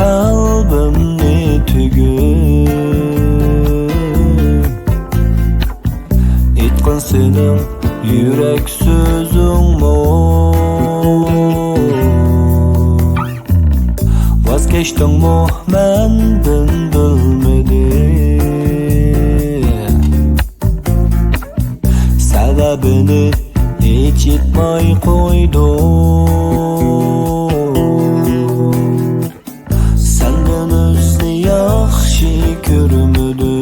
kalbimni tügün. Etkin senin yürek sözün mu? Vazgeçtin mu menden bilmedim. Sebebini hiç etmey koydum. Senden özünü yaxşı görmedim.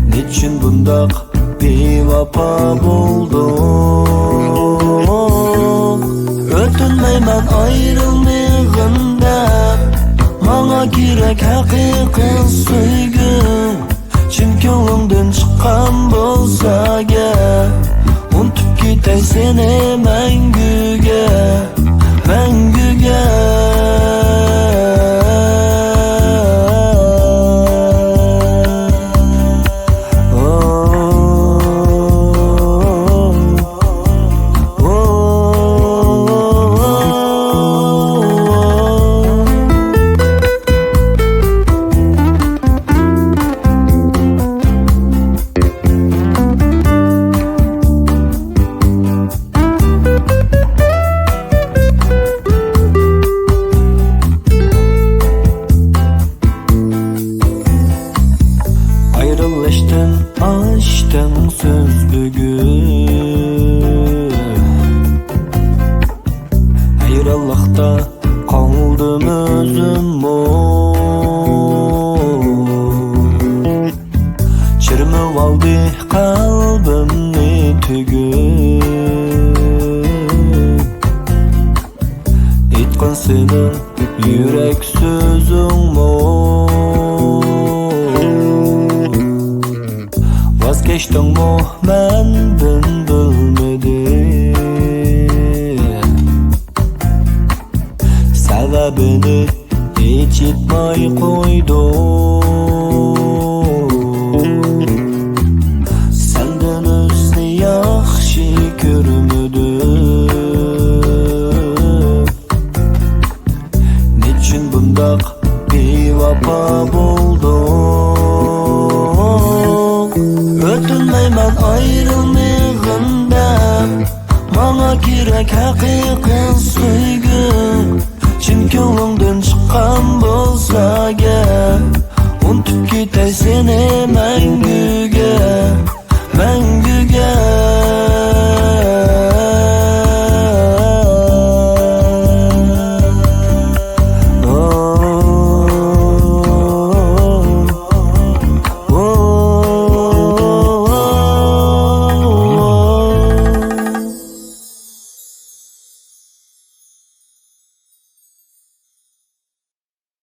Niçin bundaq bevapa boldum? Ötünmeymen ayrılmağında, bana gerek haqiqi söygün. Çünkü yolundan çıkan bolsa gel, unutup gitey seni mengüge, mengüge. Ayrılıştın, açtın söz bugün. Ayrılıkta kaldım özüm o. Çırmıp aldı kalbimni tügün. Etkin senin yürek sözün mu? Vazgeçtin mu menden bilmedim. Sebebini hiç etmey koydum. Senden özünü yaxşı görmedim. Niçin bundaq bevapa boldum? Ötünmeymen ayrılmağında, bana gerek haqiqi söygün. Çünkü yolundan çıkan bolsa gel, unutup gitey seni mengüge.